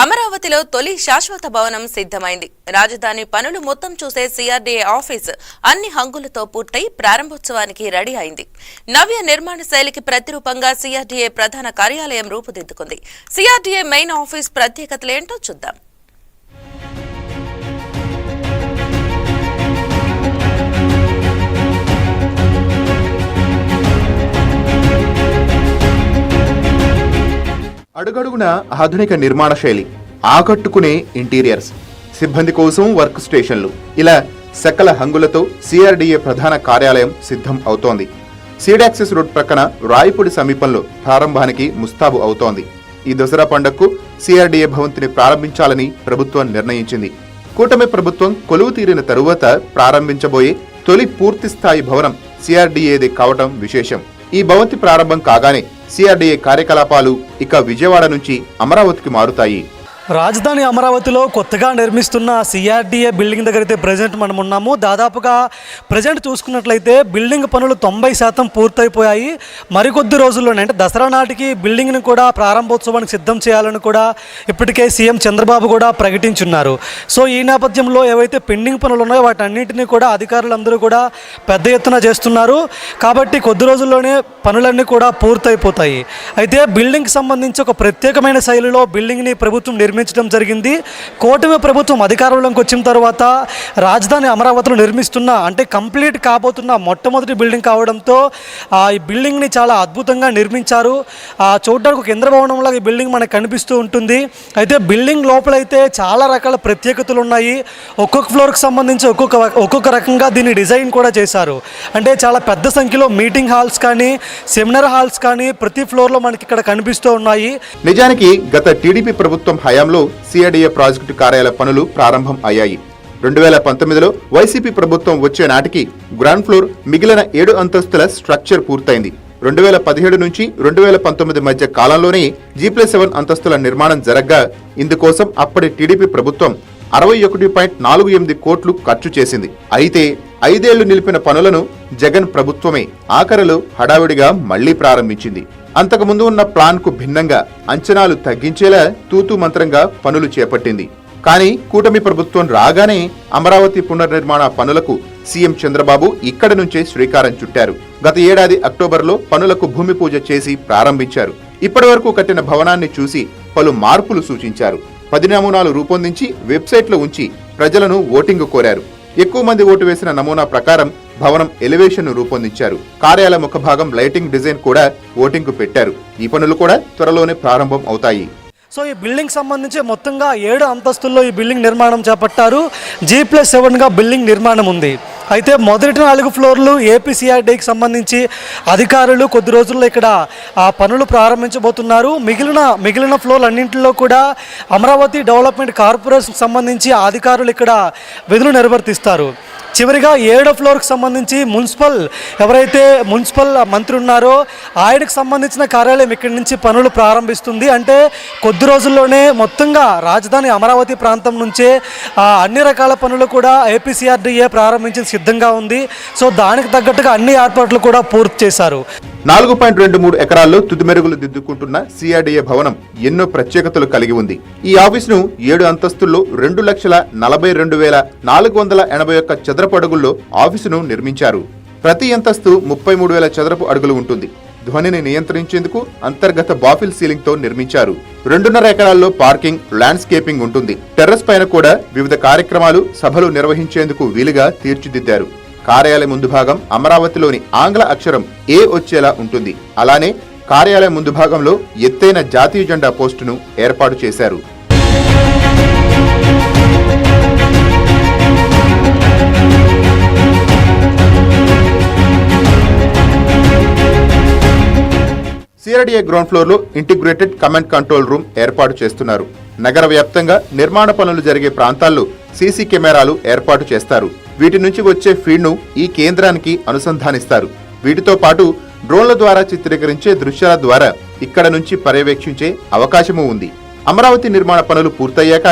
అమరావతిలో తొలి శాశ్వత భవనం సిద్ధమైంది. రాజధాని పనులు మొత్తం చూసే సిఆర్డీఏ ఆఫీస్ అన్ని హంగులతో పూర్తయి ప్రారంభోత్సవానికి రెడీ అయింది. నవ్య నిర్మాణ శైలికి ప్రతిరూపంగా సిఆర్డీఏ ప్రధాన కార్యాలయం రూపుదిద్దుకుంది. సిఆర్డీఏ మెయిన్ ఆఫీస్ ప్రత్యేకతలేంటో చూద్దాం. అడుగడుగున ఆధునిక నిర్మాణ శైలి, ఆకట్టుకునే ఇంటీరియర్స్, సిబ్బంది కోసం వర్క్ స్టేషన్లు, ఇలా సకల హంగులతో సిఆర్డీఏ ప్రధాన కార్యాలయం సిద్ధం అవుతోంది. సీడాక్సిస్ రోడ్ ప్రక్కన రాయపూడి సమీపంలో ప్రారంభానికి ముస్తాబు అవుతోంది. ఈ దసరా పండుగకు సిఆర్డీఏ భవంతిని ప్రారంభించాలని ప్రభుత్వం నిర్ణయించింది. కూటమి ప్రభుత్వం కొలువు తీరిన తరువాత ప్రారంభించబోయే తొలి పూర్తిస్థాయి భవనం సిఆర్డీఏది కావటం విశేషం. ఈ భవంతి ప్రారంభం కాగానే సిఆర్డీఏ కార్యకలాపాలు ఇక విజయవాడ నుంచి అమరావతికి మారుతాయి. రాజధాని అమరావతిలో కొత్తగా నిర్మిస్తున్న సిఆర్డీఏ బిల్డింగ్ దగ్గర అయితే ప్రజెంట్ మనం ఉన్నాము. దాదాపుగా ప్రజెంట్ చూసుకున్నట్లయితే బిల్డింగ్ పనులు 90% పూర్తయిపోయాయి. మరికొద్ది రోజుల్లోనే అంటే దసరా నాటికి బిల్డింగ్ని కూడా ప్రారంభోత్సవానికి సిద్ధం చేయాలని కూడా ఇప్పటికే సీఎం చంద్రబాబు కూడా ప్రకటించున్నారు. సో ఈ నేపథ్యంలో ఏవైతే పెండింగ్ పనులు ఉన్నాయో వాటన్నింటినీ కూడా అధికారులందరూ కూడా పెద్ద ఎత్తున చేస్తున్నారు. కాబట్టి కొద్ది రోజుల్లోనే పనులన్నీ కూడా పూర్తయిపోతాయి. అయితే బిల్డింగ్కి సంబంధించి ఒక ప్రత్యేకమైన శైలిలో బిల్డింగ్ని ప్రభుత్వం నిర్మించడం జరిగింది. కూటమి ప్రభుత్వం అధికారంలోకి వచ్చిన తర్వాత రాజధాని అమరావతిలో నిర్మిస్తున్న అంటే కంప్లీట్ కాబోతున్న మొట్టమొదటి బిల్డింగ్ కావడంతో ఈ బిల్డింగ్ని చాలా అద్భుతంగా నిర్మించారు. చూడడానికి ఒక ఇంద్రభవనంలాగా ఈ బిల్డింగ్ మనకు కనిపిస్తూ ఉంటుంది. అయితే బిల్డింగ్ లోపలైతే చాలా రకాల ప్రత్యేకతలు ఉన్నాయి. ఒక్కొక్క ఫ్లోర్కి సంబంధించి ఒక్కొక్క రకంగా దీన్ని డిజైన్ కూడా చేశారు. అంటే చాలా పెద్ద సంఖ్యలో మీటింగ్ హాల్స్ కానీ సెమినార్ హాల్స్ కానీ ప్రతి ఫ్లోర్లో మనకి ఇక్కడ కనిపిస్తూ ఉన్నాయి. నిజానికి గత టీడీపీ ప్రభుత్వం హయాంలో సిఆర్డీఏ ప్రాజెక్టు కార్యాలయ పనులు ప్రారంభం అయ్యాయి. 2019లో వైసీపీ ప్రభుత్వం వచ్చే నాటికి గ్రౌండ్ ఫ్లోర్ మిగిలిన 7 అంతస్తుల స్ట్రక్చర్ పూర్తయింది. 2017 నుంచి 2019 మధ్య కాలంలోనే G+7 అంతస్తుల నిర్మాణం జరగ్గా ఇందుకోసం అప్పటి టీడీపీ ప్రభుత్వం 61.48 కోట్లు ఖర్చు చేసింది. అయితే 5 ఏళ్లు నిలిపిన పనులను జగన్ ప్రభుత్వమే ఆఖరులో హడావిడిగా మళ్లీ ప్రారంభించింది. అంతకుముందు ఉన్న ప్లాన్ కు భిన్నంగా అంచనాలు తగ్గించేలా తూతూ మంత్రంగా పనులు చేపట్టింది. కానీ కూటమి ప్రభుత్వం రాగానే అమరావతి పునర్నిర్మాణ పనులకు సీఎం చంద్రబాబు ఇక్కడి నుంచే శ్రీకారం చుట్టారు. గత ఏడాది అక్టోబర్లో పనులకు భూమి పూజ చేసి ప్రారంభించారు. ఇప్పటి వరకు కట్టిన భవనాన్ని చూసి పలు మార్పులు సూచించారు. 10 నమూనాలు రూపొందించి వెబ్సైట్లో ఉంచి ప్రజలను ఓటింగ్ కోరారు. ఎక్కువ మంది ఓటు వేసిన నమూనా ప్రకారం భవనం ఎలివేషన్ రూపొందించారు. కార్యాలయ ముఖభాగం లైటింగ్ డిజైన్ కూడా ఓటింగ్ కు పెట్టారు. ఈ పనులు కూడా త్వరలోనే ప్రారంభం అవుతాయి. సో ఈ బిల్డింగ్ సంబంధించి మొత్తంగా 7 అంతస్తుల్లో ఈ బిల్డింగ్ నిర్మాణం చేపట్టారు. G+7గా బిల్డింగ్ నిర్మాణం ఉంది. అయితే మొదటి 4 ఫ్లోర్లు ఏపీసీఆర్డీకి సంబంధించి అధికారులు కొద్ది రోజుల్లో ఇక్కడ ఆ పనులు ప్రారంభించబోతున్నారు. మిగిలిన ఫ్లోర్లు అన్నింటిలో కూడా అమరావతి డెవలప్మెంట్ కార్పొరేషన్కి సంబంధించి అధికారులు ఇక్కడ విధులు నిర్వర్తిస్తారు. చివరిగా 7వ ఫ్లోర్కి సంబంధించి ఎవరైతే మున్సిపల్ మంత్రి ఉన్నారో ఆయనకు సంబంధించిన కార్యాలయం ఇక్కడి నుంచి పనులు ప్రారంభిస్తుంది. అంటే కొద్ది రోజుల్లోనే మొత్తంగా రాజధాని అమరావతి ప్రాంతం నుంచే అన్ని రకాల పనులు కూడా ఏపీసీఆర్డీఏ ప్రారంభించిన సిద్ధంగా ఉంది. సో దానికి తగ్గట్టుగా అన్ని ఏర్పాట్లు కూడా పూర్తి చేశారు. 4.23 ఎకరాల్లో తుదిమెరుగులు దిద్దుకుంటున్న సిఆర్డీఏ భవనం ఎన్నో ప్రత్యేకతలు కలిగి ఉంది. ఈ ఆఫీసును 7 అంతస్తుల్లో 2,42,481 చదరపు అడుగుల్లో ఆఫీసును నిర్మించారు. ప్రతి అంతస్తు 33,000 చదరపు అడుగులు ఉంటుంది. ధ్వనిని నియంత్రించేందుకు అంతర్గత బాఫిల్ సీలింగ్ తో నిర్మించారు. 2.5 ఎకరాల్లో పార్కింగ్, ల్యాండ్స్కేపింగ్ ఉంటుంది. టెర్రస్ పైన కూడా వివిధ కార్యక్రమాలు, సభలు నిర్వహించేందుకు వీలుగా తీర్చిదిద్దారు. కార్యాలయ ముందు భాగం అమరావతిలోని ఆంగ్ల అక్షరం ఏ వచ్చేలా ఉంటుంది. అలానే కార్యాలయం ముందు భాగంలో ఎత్తైన జాతీయ జెండా పోస్టును ఏర్పాటు చేశారు. సిఆర్డీఏ గ్రౌండ్ ఫ్లోర్ లో ఇంటిగ్రేటెడ్ కమాండ్ కంట్రోల్ రూమ్ ఏర్పాటు చేస్తున్నారు. నగర వ్యాప్తంగా నిర్మాణ పనులు జరిగే ప్రాంతాల్లో సీసీ కెమెరాలు ఏర్పాటు చేస్తారు. వీటి నుంచి వచ్చే ఫీడ్ను ఈ కేంద్రానికి అనుసంధానిస్తారు. వీటితో పాటు డ్రోన్ల ద్వారా చిత్రీకరించే దృశ్యాల ద్వారా ఇక్కడ నుంచి పర్యవేక్షించే అవకాశమూ ఉంది. అమరావతి నిర్మాణ పనులు పూర్తయ్యాక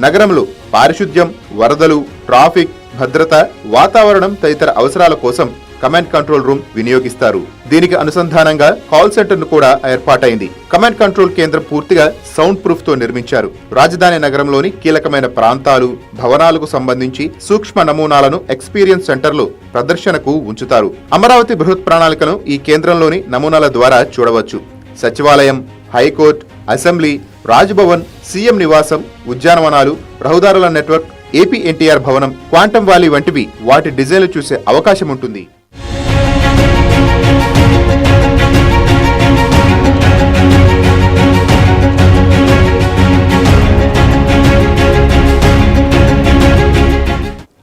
నగరంలో పారిశుద్ధ్యం, వరదలు, ట్రాఫిక్, భద్రత, వాతావరణం తదితర అవసరాల కోసం కమాండ్ కంట్రోల్ రూమ్ వినియోగిస్తారు. దీనికి అనుసంధానంగా కాల్ సెంటర్ ను కూడా ఏర్పాటైంది. కమాండ్ కంట్రోల్ కేంద్రం పూర్తిగా సౌండ్ ప్రూఫ్ తో నిర్మించారు. రాజధాని నగరంలోని కీలకమైన ప్రాంతాలు, భవనాలకు సంబంధించి సూక్ష్మ నమూనాలను ఎక్స్పీరియన్స్ సెంటర్లో ప్రదర్శనకు ఉంచుతారు. అమరావతి బృహత్ ప్రణాళికను ఈ కేంద్రంలోని నమూనాల ద్వారా చూడవచ్చు. సచివాలయం, హైకోర్టు, అసెంబ్లీ, రాజ్భవన్, సీఎం నివాసం, ఉద్యానవనాలు, రహదారుల నెట్వర్క్, ఏపీ ఎన్టీఆర్ భవనం, క్వాంటమ్ వ్యాలీ వంటివి వాటి డిజైన్లు చూసే అవకాశం ఉంటుంది.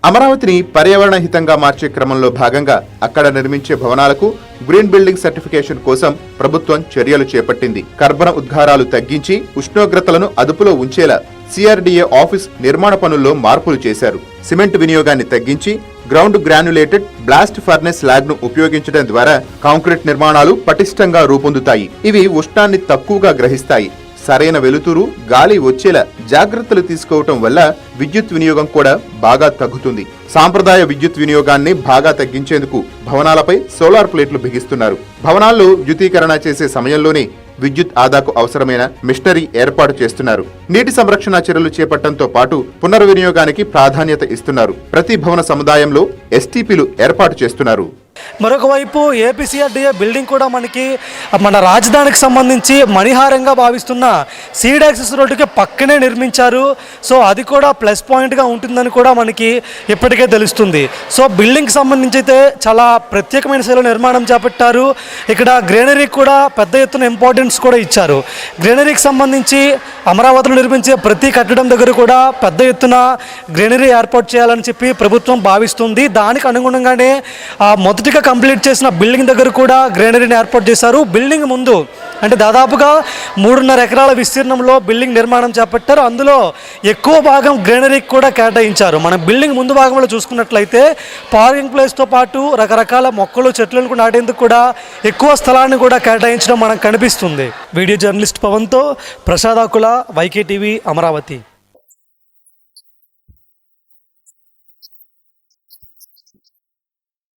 అమరావతిని పర్యావరణ హితంగా మార్చే క్రమంలో భాగంగా అక్కడ నిర్మించే భవనాలకు గ్రీన్ బిల్డింగ్ సర్టిఫికేషన్ కోసం ప్రభుత్వం చర్యలు చేపట్టింది. కర్బన ఉద్గారాలు తగ్గించి ఉష్ణోగ్రతలను అదుపులో ఉంచేలా సిఆర్డీఏ ఆఫీస్ నిర్మాణ పనుల్లో మార్పులు చేశారు. సిమెంట్ వినియోగాన్ని తగ్గించి ground granulated blast furnace slag ను ఉపయోగించడం ద్వారా కాంక్రీట్ నిర్మాణాలు పటిష్టంగా రూపొందుతాయి. ఇవి ఉష్ణాన్ని తక్కువగా గ్రహిస్తాయి. సరైన వెలుతురు, గాలి వచ్చేలా జాగ్రత్తలు తీసుకోవటం వల్ల విద్యుత్ వినియోగం కూడా బాగా తగ్గుతుంది. సాంప్రదాయ విద్యుత్ వినియోగాన్ని బాగా తగ్గించేందుకు భవనాలపై సోలార్ ప్లేట్లు బిగిస్తున్నారు. భవనాల్లో విద్యుతీకరణ చేసే సమయంలోనే విద్యుత్ ఆదాకు అవసరమైన మిషనరీ ఏర్పాటు చేస్తున్నారు. నీటి సంరక్షణ చర్యలు చేపట్టడంతో పాటు పునర్వినియోగానికి ప్రాధాన్యత ఇస్తున్నారు. ప్రతి భవన సముదాయంలో ఎస్టీపీలు ఏర్పాటు చేస్తున్నారు. మరొక వైపు ఏపీసీఆర్డీఏ బిల్డింగ్ కూడా మనకి మన రాజధానికి సంబంధించి మణిహారంగా భావిస్తున్న సీడ్ యాక్సెస్ రోడ్డుకి పక్కనే నిర్మించారు. సో అది కూడా ప్లస్ పాయింట్గా ఉంటుందని కూడా మనకి ఇప్పటికే తెలుస్తుంది. సో బిల్డింగ్కి సంబంధించి అయితే చాలా ప్రత్యేకమైన శైలిలో నిర్మాణం చేపట్టారు. ఇక్కడ గ్రీనరీకి కూడా పెద్ద ఎత్తున ఇంపార్టెన్స్ కూడా ఇచ్చారు. గ్రీనరీకి సంబంధించి అమరావతిలో నిర్మించే ప్రతి కట్టడం దగ్గర కూడా పెద్ద ఎత్తున గ్రీనరీ ఏర్పాటు చేయాలని చెప్పి ప్రభుత్వం భావిస్తుంది. దానికి అనుగుణంగానే మొదటిగా కంప్లీట్ చేసిన బిల్డింగ్ దగ్గర కూడా గ్రీనరీని ఏర్పాటు చేశారు. బిల్డింగ్ ముందు అంటే దాదాపుగా 3.5 ఎకరాల విస్తీర్ణంలో బిల్డింగ్ నిర్మాణం చేపట్టారు. అందులో ఎక్కువ భాగం గ్రీనరీకి కూడా కేటాయించారు. మనం బిల్డింగ్ ముందు భాగంలో చూసుకున్నట్లయితే పార్కింగ్ ప్లేస్తో పాటు రకరకాల మొక్కలు, చెట్లను నాటేందుకు కూడా ఎక్కువ స్థలాన్ని కూడా కేటాయించడం మనకు కనిపిస్తుంది. వీడియో జర్నలిస్ట్ పవన్తో ప్రసాదాకుల, వైకే టీవీ, అమరావతి.